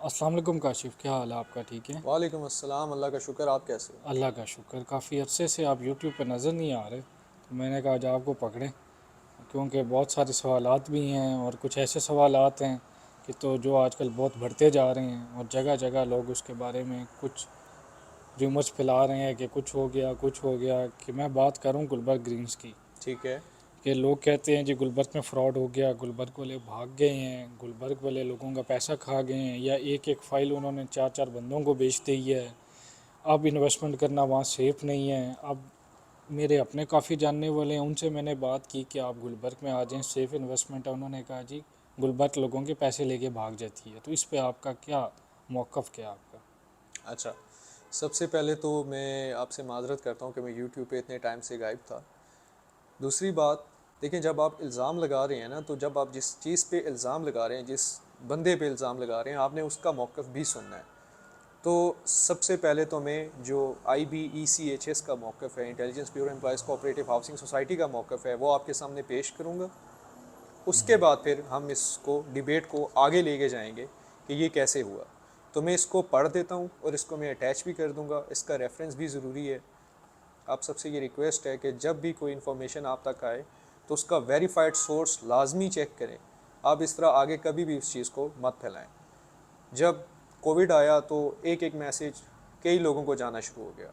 अस्सलाम वालेकुम काशिफ़, क्या हाल है आपका? ठीक है? वालेकुम अस्सलाम। अल्लाह का शुक्र। आप कैसे हो? अल्लाह का शुक्र। काफ़ी अरसे से आप यूट्यूब पे नज़र नहीं आ रहे, तो मैंने कहा आज आपको पकड़ें, क्योंकि बहुत सारे सवालात भी हैं और कुछ ऐसे सवालात हैं कि तो जो आजकल बहुत बढ़ते जा रहे हैं और जगह जगह लोग उसके बारे में कुछ रूमर्स फैला रहे हैं कि कुछ हो गया कि मैं बात करूं गुलबर्ग ग्रीन्स की। ठीक है। कि लोग कहते हैं जी गुलबर्ग में फ़्रॉड हो गया, गुलबर्ग वाले भाग गए हैं, गुलबर्ग वाले लोगों का पैसा खा गए हैं, या एक एक फ़ाइल उन्होंने चार चार बंदों को बेच दी है। अब इन्वेस्टमेंट करना वहाँ सेफ़ नहीं है। अब मेरे अपने काफ़ी जानने वाले हैं, उनसे मैंने बात की कि आप गुलबर्ग में आ जाएं, सेफ़ इन्वेस्टमेंट है। उन्होंने कहा जी गुलबर्ग लोगों के पैसे लेके भाग जाती है। तो इस पे आपका क्या मौक़िफ़, क्या आपका? अच्छा, सबसे पहले तो मैं आपसे माज़रत करता हूँ कि मैं यूट्यूब पे इतने टाइम से गायब था। दूसरी बात, देखिए, जब आप इल्ज़ाम लगा रहे हैं ना, तो जब आप जिस चीज़ पे इल्ज़ाम लगा रहे हैं, जिस बंदे पे इल्ज़ाम लगा रहे हैं, आपने उसका मौक़िफ़ भी सुनना है। तो सबसे पहले तो मैं जो IBECHS का मौक़िफ़ है, intelligence bureau employees cooperative housing society का मौक़िफ़ है, वो आपके सामने पेश करूँगा। उसके बाद फिर हम इसको डिबेट को आगे लेके जाएंगे कि ये कैसे हुआ। तो मैं इसको पढ़ देता हूँ और इसको मैं अटैच भी कर दूँगा, इसका रेफरेंस भी ज़रूरी है। आप सबसे ये रिक्वेस्ट है कि जब भी कोई इन्फॉर्मेशन आप तक आए तो उसका वेरीफाइड सोर्स लाजमी चेक करें। आप इस तरह आगे कभी भी उस चीज़ को मत फैलाएं। जब कोविड आया तो एक एक मैसेज कई लोगों को जाना शुरू हो गया,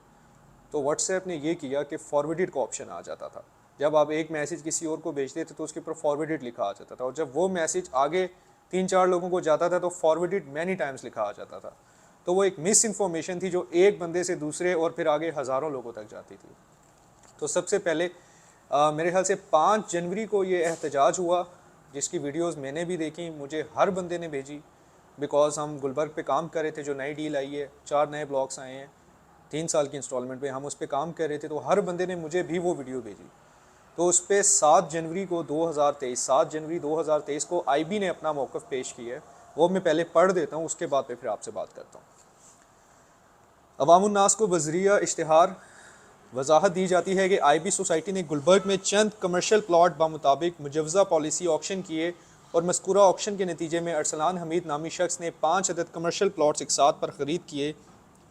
तो व्हाट्सएप ने ये किया कि फॉरवर्डेड का ऑप्शन आ जाता था। जब आप एक मैसेज किसी और को भेजते थे तो उसके ऊपर फॉरवर्डेड लिखा आ जाता था, और जब वो मैसेज आगे तीन चार लोगों को जाता था तो फॉरवर्डेड मैनी टाइम्स लिखा आ जाता था। तो वो एक मिस इन्फॉर्मेशन थी जो एक बंदे से दूसरे और फिर आगे हज़ारों लोगों तक जाती थी। तो सबसे पहले मेरे ख्याल से 5 जनवरी को ये एहतजाज हुआ, जिसकी वीडियोस मैंने भी देखी, मुझे हर बंदे ने भेजी। बिकॉज हम गुलबर्ग पे काम कर रहे थे, जो नई डील आई है, 4 नए ब्लॉक्स आए हैं 3 साल की इंस्टॉलमेंट पे, हम उस पर काम कर रहे थे, तो हर बंदे ने मुझे भी वो वीडियो भेजी। तो उस पर 7 जनवरी 2023 को IB ने अपना मौक़िफ़ पेश किया है। वो मैं पहले पढ़ देता हूँ, उसके बाद फिर आपसे बात करता हूँ। अवामुन्नास को वज़रिया इश्तिहार वजाहत दी जाती है कि IB सोसाइटी ने गुलबर्ग में चंद कमर्शियल प्लाट बामुताबिक मुजवज़ा पॉलिसी ऑक्शन किए, और मज़कूरा ऑक्शन के नतीजे में अरसलान हमीद नामी शख्स ने 5 अदद कमर्शियल प्लाट्स एक साथ पर ख़रीद किए,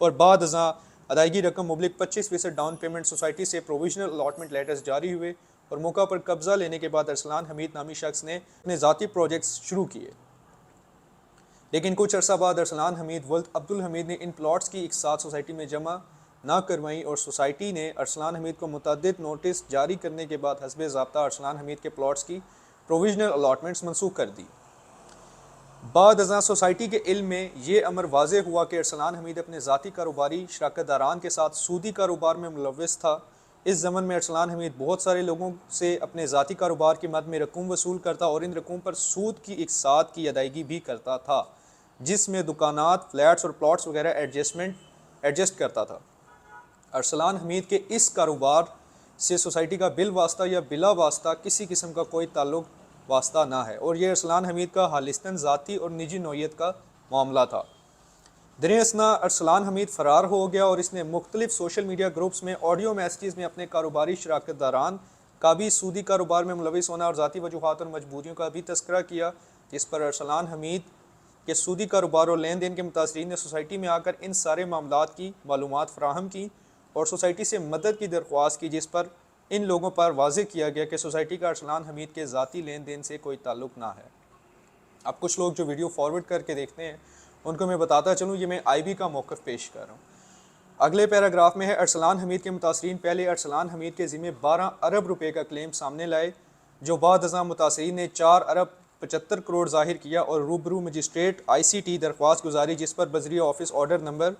और बाद अज़ां अदायगी रकम मुबलिक 25% डाउन पेमेंट सोसाइटी से प्रोविजनल अलॉटमेंट लेटर्स जारी हुए, और मौका पर कब्ज़ा लेने के बाद अरसलान हमीद नामी शख्स ने अपने ज़ाती प्रोजेक्ट्स शुरू किए। लेकिन कुछ अर्सा बाद अरसलान हमीद वल्द अब्दुल हमीद ने इन प्लाट्स की एक साथ सोसाइटी में जमा ना करवाई, और सोसाइटी ने अरसलान हमीद को मुतअद्दिद नोटिस जारी करने के बाद हस्बे ज़ाब्ता अरसलान हमीद के प्लाट्स की प्रोविजनल अलॉटमेंट्स मनसूख कर दी। बाद अज़ां सोसाइटी के इल्म में ये अमर वाज़े हुआ कि अरसलान हमीद अपने ज़ाती कारोबारी शराकत दारान के साथ सूदी कारोबार में मुलव्वस था। इस ज़मन में अरसलान हमीद बहुत सारे लोगों से अपने ज़ाती कारोबार की मद में रकूम वसूल करता और इन रकूम पर सूद की एक साथ की अदायगी भी करता था, जिसमें दुकानात, फ्लैट्स और प्लॉट्स वगैरह एडजस्ट करता था। अरसलान हमीद के इस कारोबार से सोसाइटी का बिल वास्ता या बिला वास्ता किसी किस्म का कोई ताल्लुक वास्ता ना है, और ये अरसलान हमीद का हालिस्तन ज़ाती और निजी नौयत का मामला था। दरियासना अरसलान हमीद फ़रार हो गया, और इसने मुख्तलिफ सोशल मीडिया ग्रुप्स में ऑडियो मैसेज में अपने कारोबारी शराकत दारान का भी सूदी कारोबार में मुलविस होना और ज़ाती वजूहात और मजबूरियों का भी तस्करा किया, जिस पर अरसलान हमीद के सूदी कारोबार और लेन देन के मुतासरीन ने सोसाइटी में आकर इन सारे मामलात की मालूमात फ़राहम की और सोसाइटी से मदद की दरख्वास्त की, जिस पर इन लोगों पर वाज़े किया गया कि सोसाइटी का अरसलान हमीद के ज़ाती लेन देन से कोई ताल्लुक़ ना है। अब कुछ लोग जो वीडियो फॉरवर्ड करके देखते हैं उनको मैं बताता चलूँ, ये मैं IB का मौक़िफ़ पेश कर रहा हूँ। अगले पैराग्राफ में है, अरसलान हमीद के मुतासरीन पहले अरसलान हमीद के ज़िम्मे 12 अरब रुपये का क्लेम सामने लाए, जो बाद अज़ां मुतासरीन ने 4 अरब 75 करोड़ ज़ाहिर किया और रूबरू मजिस्ट्रेट ICT दरख्वास्त गुजारी, जिस पर बजरिया ऑफिस ऑर्डर नंबर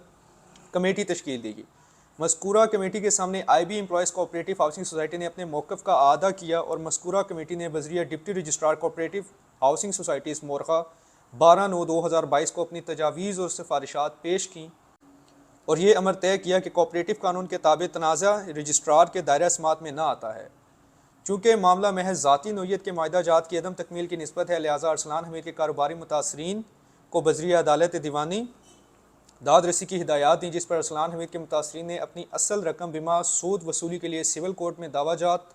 कमेटी तश्कील दी गई। मस्कूरा कमेटी के सामने IB employees cooperative housing society ने अपने मौक़िफ़ का आदा किया, और मस्कूरा कमेटी ने बजरिया deputy registrar cooperative housing societies मोरखा 12/9/2022 को अपनी तजावीज़ और सिफारिशात पेश की, और ये अमर तय किया कि कोऑपरेटिव कानून के ताबे तनाज़ा रजिस्ट्रार के दायरा समात में न आता है। चूँकि मामला महज ज़ाती नोयत के मायदा जात की अदम तकमील की निस्बत है, लिहाजा अरसलान हमीद के कारोबारी मुतासरीन को बजरिया अदालत दीवानी दाद रसी की हिदायत दी, जिस पर अरसलान हमीद के मुतासरीन ने अपनी असल रकम बिमा सूद वसूली के लिए सिविल कोर्ट में दावाजात,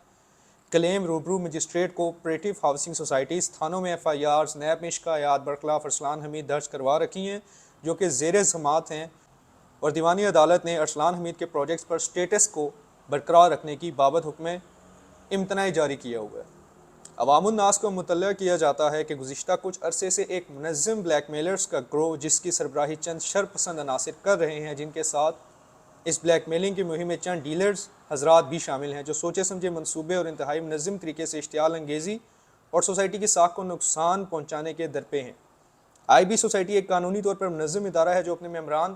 क्लेम रूबरू मजिस्ट्रेट कोऑपरेटिव हाउसिंग सोसाइटीज़ थानों में FIRs नैब में शिकायत बरखलाफ अरसलान हमीद दर्ज करवा रखी हैं, जो कि ज़ेर ज़मात हैं और दीवानी अदालत ने अरसलान हमीद के प्रोजेक्ट्स पर स्टेटस को बरकरार रखने की बाबत हुक्म इम्तनाई जारी किया हुआ है। अवामुन्नास को मुतल्ला किया जाता है कि गुज़िश्ता कुछ अरसे से एक मुनज़्ज़म ब्लैकमेलर्स का ग्रोह जिसकी सरबराही चंद शरपसंद अनासिर कर रहे हैं, जिनके साथ इस ब्लैकमेलिंग की मुहिम में चंद डीलर्स हजरात भी शामिल हैं जो सोचे समझे मनसूबे और इंतहाई मुनज़्ज़म तरीके से इश्तियाल अंगेज़ी और सोसाइटी की साख को नुकसान पहुँचाने के दरपे हैं। IB सोसाइटी एक कानूनी तौर पर मुनज़्ज़म इदारा है जो अपने मेम्बरान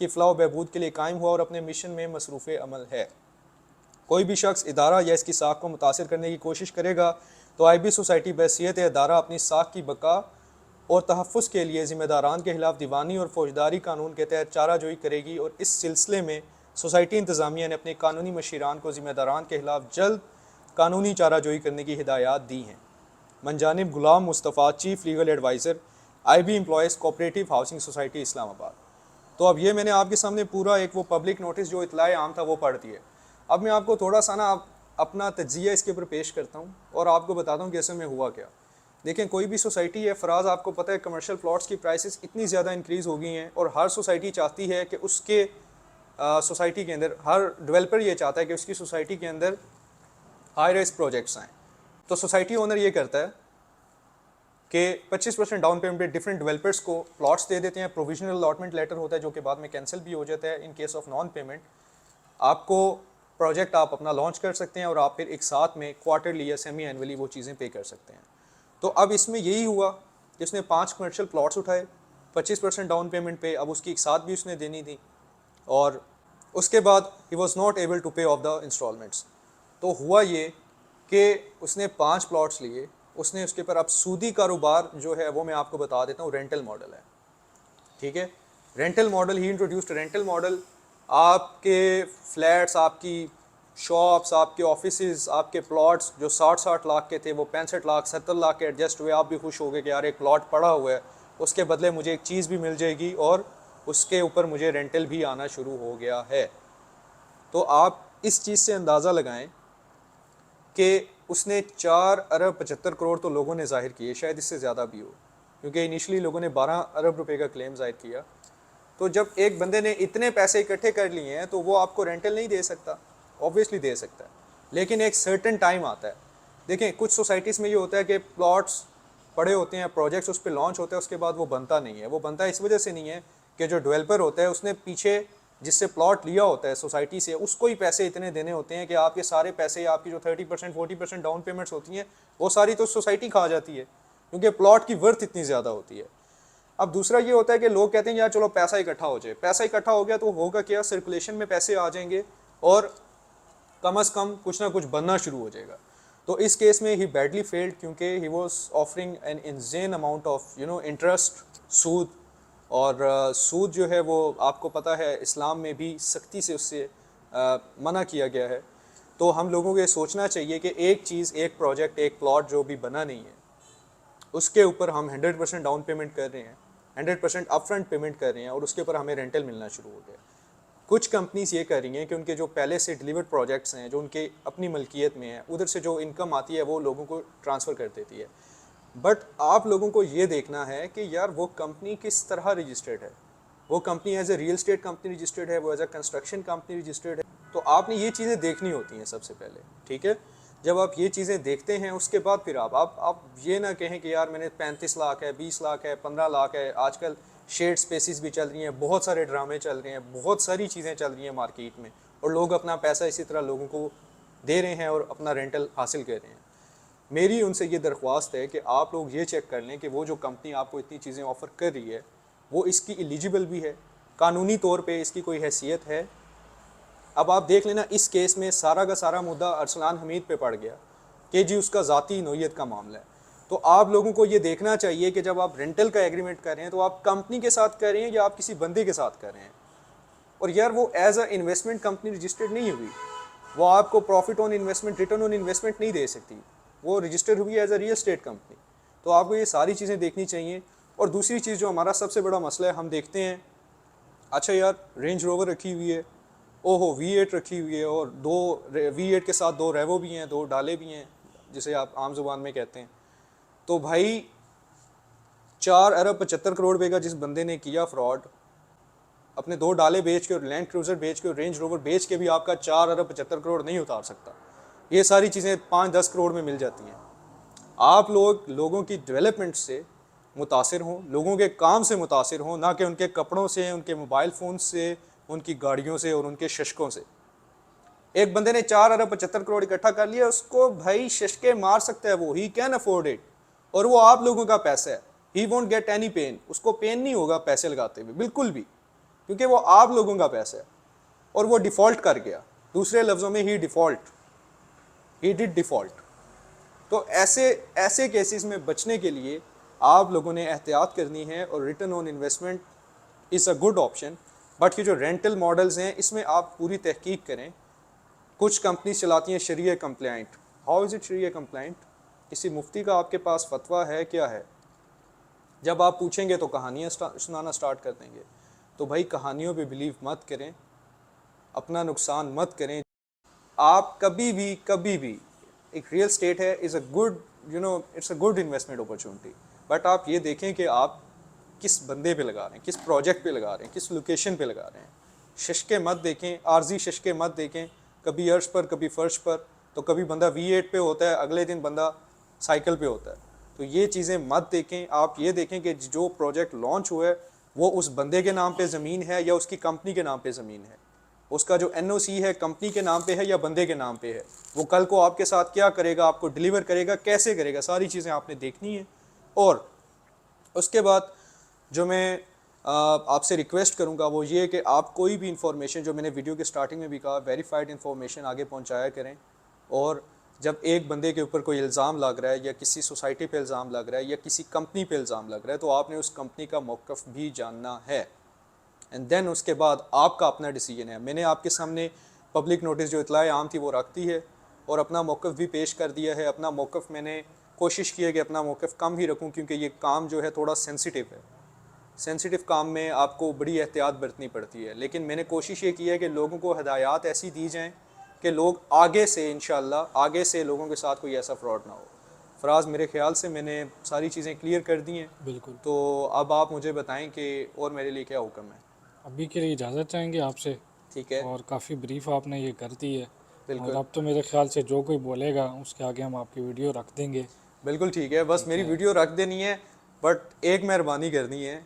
की फ़लाह व बहबूद के लिए कायम हुआ और अपने मिशन में मसरूफ़ अमल है। कोई भी शख्स इदारा या इसकी साख को मुतासिर करने की कोशिश करेगा तो IB सोसाइटी बहैसियत इदारा अपनी साख की बका और तहफ़्फ़ुज़ के लिए ज़िम्मेदारान के खिलाफ दीवानी और फौजदारी कानून के तहत चाराजोई करेगी और इस सिलसिले में सोसाइटी इंतज़ामिया ने अपने कानूनी मशीरान को ज़िम्मेदारान के खिलाफ जल्द कानूनी चाराजोई करने की हिदायत दी हैं। मनजानिब Ghulam Mustafa, chief legal adviser, IB employees cooperative housing society Islamabad. तो अब ये मैंने आपके सामने पूरा एक वो पब्लिक नोटिस जो इतलाए आम था वो पढ़ दिए। अब मैं आपको थोड़ा सा ना अपना तज्ज़िया इसके ऊपर पेश करता हूँ और आपको बताता हूँ कि असल में हुआ क्या। देखें, कोई भी सोसाइटी है, फ़राज़ आपको पता है कमर्शियल प्लॉट्स की प्राइसेस इतनी ज़्यादा इंक्रीज़ हो गई हैं और हर सोसाइटी चाहती है कि उसके सोसाइटी के अंदर, हर डेवलपर ये चाहता है कि उसकी सोसाइटी के अंदर हाई राइज प्रोजेक्ट्स आएँ। तो सोसाइटी ओनर ये करता है कि 25% डाउन पेमेंट पे डिफरेंट डेवलपर्स को प्लॉट्स दे देते हैं। प्रोविजनल अलॉटमेंट लेटर होता है जो कि बाद में कैंसिल भी हो जाता है in case of non payment. आपको प्रोजेक्ट आप अपना लॉन्च कर सकते हैं और आप फिर एक साथ में क्वार्टरली या सेमी एनुअली वो चीज़ें पे कर सकते हैं। तो अब इसमें यही हुआ कि उसने 5 कमर्शियल प्लॉट्स उठाए 25% डाउन पेमेंट पे। अब उसकी एक साथ भी उसने देनी थी और उसके बाद ही was not able to pay off the instalments. तो हुआ ये कि उसने 5 प्लॉट्स लिए, उसने उसके ऊपर अब सूदी कारोबार जो है वो मैं आपको बता देता हूँ, रेंटल मॉडल है। ठीक है, रेंटल मॉडल ही इंट्रोड्यूस्ड। रेंटल मॉडल आपके फ्लैट्स, आपकी शॉप्स, आपके ऑफिसेज, आपके प्लॉट्स जो 60-60 लाख के थे वो 65 लाख 70 लाख के एडजस्ट हुए। आप भी खुश हो गए कि यार एक प्लॉट पड़ा हुआ है, उसके बदले मुझे एक चीज़ भी मिल जाएगी और उसके ऊपर मुझे रेंटल भी आना शुरू हो गया है। तो आप इस चीज़ से अंदाज़ा लगाएं कि उसने 4 अरब 75 करोड़ तो लोगों ने जाहिर किए, शायद इससे ज़्यादा भी हो, क्योंकि इनिशली लोगों ने 12 अरब रुपए का क्लेम जाहिर किया। तो जब एक बंदे ने इतने पैसे इकट्ठे कर लिए हैं तो वो आपको रेंटल नहीं दे सकता, ऑब्वियसली दे सकता है, लेकिन एक सर्टेन टाइम आता है। देखें, कुछ सोसाइटीज़ में ये होता है कि प्लॉट्स पड़े होते हैं, प्रोजेक्ट्स उस पर लॉन्च होते हैं, उसके बाद वो बनता नहीं है। वो बनता इस वजह से नहीं है कि जो डेवलपर होता है उसने पीछे जिससे प्लॉट लिया होता है सोसाइटी से, उसको ही पैसे इतने देने होते हैं कि आपके सारे पैसे, आपकी जो 30% 40% डाउन पेमेंट्स होती हैं वो सारी तो सोसाइटी खा जाती है, क्योंकि प्लॉट की वर्थ इतनी ज़्यादा होती है। अब दूसरा ये होता है कि लोग कहते हैं यार चलो पैसा इकट्ठा हो जाए। पैसा इकट्ठा हो गया तो होगा क्या, सर्कुलेशन में पैसे आ जाएंगे और कम अज़ कम कुछ ना कुछ बनना शुरू हो जाएगा। तो इस केस में ही बैडली फेल्ड, क्योंकि he was offering an insane amount of interest, सूद। और सूद जो है वो आपको पता है इस्लाम में भी सख्ती से उससे मना किया गया है। तो हम लोगों को ये सोचना चाहिए कि एक चीज़, एक प्रोजेक्ट, एक प्लॉट जो भी बना नहीं है उसके ऊपर हम 100% डाउन पेमेंट कर रहे हैं, 100% अपफ्रंट पेमेंट कर रहे हैं और उसके ऊपर हमें रेंटल मिलना शुरू हो गया। कुछ कंपनीज ये कर रही हैं कि उनके जो पहले से डिलीवर्ड प्रोजेक्ट्स हैं जो उनके अपनी मलकियत में है, उधर से जो इनकम आती है वो लोगों को ट्रांसफ़र कर देती है। बट आप लोगों को ये देखना है कि यार वो कंपनी किस तरह रजिस्टर्ड है। वो company as a real estate company registered है, वो as a construction company registered है। तो आपने ये चीज़ें देखनी होती हैं सबसे पहले, ठीक है। जब आप ये चीज़ें देखते हैं उसके बाद फिर आप ये ना कहें कि यार मैंने 35 लाख है, 20 लाख है, 15 लाख है। आजकल शेड स्पेसिस भी चल रही हैं, बहुत सारे ड्रामे चल रहे हैं, बहुत सारी चीज़ें चल रही हैं मार्केट में और लोग अपना पैसा इसी तरह लोगों को दे रहे हैं और अपना रेंटल हासिल कर रहे हैं। मेरी उनसे ये दरख्वास्त है कि आप लोग ये चेक कर लें कि वो जो कंपनी आपको इतनी चीज़ें ऑफ़र कर रही है वो इसकी एलिजिबल भी है, कानूनी तौर पे इसकी कोई हैसियत है। अब आप देख लेना इस केस में सारा का सारा मुद्दा अरसलान हमीद पे पड़ गया कि जी उसका ज़ाती नोयत का मामला है। तो आप लोगों को ये देखना चाहिए कि जब आप रेंटल का एग्रीमेंट कर रहे हैं तो आप कंपनी के साथ कर रहे हैं या आप किसी बंदे के साथ कर रहे हैं। और यार वो as a investment company registered नहीं हुई, वो आपको profit on investment, return on investment नहीं दे सकती, वो रजिस्टर हुई as a real estate company. तो आपको ये सारी चीज़ें देखनी चाहिए। और दूसरी चीज़ जो हमारा सबसे बड़ा मसला है, हम देखते हैं अच्छा यार रेंज रोवर रखी हुई है, ओहो V8 रखी हुई है और V8 के साथ 2 रेवो भी हैं, 2 डाले भी हैं जिसे आप आम जुबान में कहते हैं। तो भाई 4 अरब 75 करोड़ रुपए का जिस बंदे ने किया फ्रॉड, अपने 2 डाले बेच के और लैंड क्रूज़र बेच के और रेंज रोवर बेच के भी आपका 4 अरब 75 करोड़ नहीं उतार सकता। ये सारी चीज़ें 5-10 करोड़ में मिल जाती हैं। आप लोग लोगों की डेवलपमेंट से मुतासिर हों, लोगों के काम से मुतासिर हों, ना कि उनके कपड़ों से, उनके मोबाइल फ़ोन से, उनकी गाड़ियों से और उनके शशकों से। एक बंदे ने 4 अरब 75 करोड़ इकट्ठा कर लिया, उसको भाई शशके मार सकता है वो, ही कैन अफोर्ड इट, और वो आप लोगों का पैसा है। He won't get any pain, उसको पेन नहीं होगा पैसे लगाते हुए, बिल्कुल भी, क्योंकि वो आप लोगों का पैसा है। और वो डिफ़ॉल्ट कर गया, दूसरे लफ्ज़ों में ही डिड डिफ़ॉल्ट। तो ऐसे ऐसे केसेस में बचने के लिए आप लोगों ने एहतियात करनी है, और return on investment is a good option. But ये जो रेंटल मॉडल्स हैं, इसमें आप पूरी तहकीक करें। कुछ कंपनी चलाती हैं शरिया compliant. How is it sharia compliant? किसी मुफ्ती का आपके पास फतवा है, क्या है? जब आप पूछेंगे तो कहानियाँ सुनाना स्टार्ट कर देंगे। तो भाई कहानियों पे बिलीव मत करें, अपना नुकसान मत करें। आप कभी भी एक रियल स्टेट है, is a good, it's a good investment opportunity. But आप ये देखें कि आप किस बंदे पे लगा रहे हैं, किस प्रोजेक्ट पे लगा रहे हैं, किस लोकेशन पे लगा रहे हैं। शशके मत देखें, आर्जी शशके मत देखें, कभी अर्श पर कभी फर्श पर। तो कभी बंदा V8 पे होता है, अगले दिन बंदा साइकिल पे होता है। तो ये चीज़ें मत देखें। आप ये देखें कि जो प्रोजेक्ट लॉन्च हुआ है वो उस बंदे के नाम पे ज़मीन है या उसकी कंपनी के नाम पे ज़मीन है, उसका जो NOC है कंपनी के नाम पे है या बंदे के नाम पे है, वो कल को आपके साथ क्या करेगा, आपको डिलीवर करेगा, कैसे करेगा, सारी चीज़ें आपने देखनी है। और उसके बाद जो मैं आपसे रिक्वेस्ट करूंगा वो ये कि आप कोई भी इंफॉर्मेशन, जो मैंने वीडियो के स्टार्टिंग में भी कहा, वेरीफाइड इंफॉर्मेशन आगे पहुंचाया करें। और जब एक बंदे के ऊपर कोई इल्ज़ाम लग रहा है, या किसी सोसाइटी पे इल्ज़ाम लग रहा है, या किसी कंपनी पे इल्ज़ाम लग रहा है, तो आपने उस कंपनी का मौक़िफ़ भी जानना है। एंड देन उसके बाद आपका अपना डिसीजन है। मैंने आपके सामने पब्लिक नोटिस जो इतलाए आम थी वो रखती है, और अपना मौक़िफ़ भी पेश कर दिया है। अपना मौक़िफ़ मैंने कोशिश की है कि अपना मौक़िफ़ कम ही रखूं, क्योंकि ये काम जो है थोड़ा सेंसिटिव है। सेंसिटिव काम में आपको बड़ी एहतियात बरतनी पड़ती है। लेकिन मैंने कोशिश ये की है कि लोगों को हिदायत ऐसी दी जाएँ कि लोग आगे से इंशाअल्लाह आगे से लोगों के साथ कोई ऐसा फ्रॉड ना हो। फराज, मेरे ख्याल से मैंने सारी चीज़ें क्लियर कर दी हैं। बिल्कुल। तो अब आप मुझे बताएं कि और मेरे लिए क्या हुक्म है। अभी के लिए इजाज़त चाहेंगे आपसे, ठीक है, और काफ़ी ब्रीफ आपने ये कर दी है। और बिल्कुल अब तो मेरे ख्याल से जो कोई बोलेगा उसके आगे हम आपकी वीडियो रख देंगे। बिल्कुल ठीक है। बस ठीक मेरी है। वीडियो रख देनी है, बट एक मेहरबानी करनी है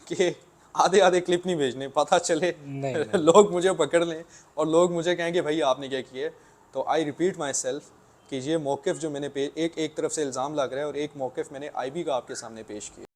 कि आधे आधे क्लिप नहीं भेजने, पता चले नहीं नहीं। लोग मुझे पकड़ लें और लोग मुझे कहें कि भाई आपने क्या किया है। तो आई रिपीट माई सेल्फ कि ये मौक़िफ़ जो मैंने एक तरफ से इल्ज़ाम लग रहा है, और एक मौक़िफ़ मैंने IB का आपके सामने पेश किया।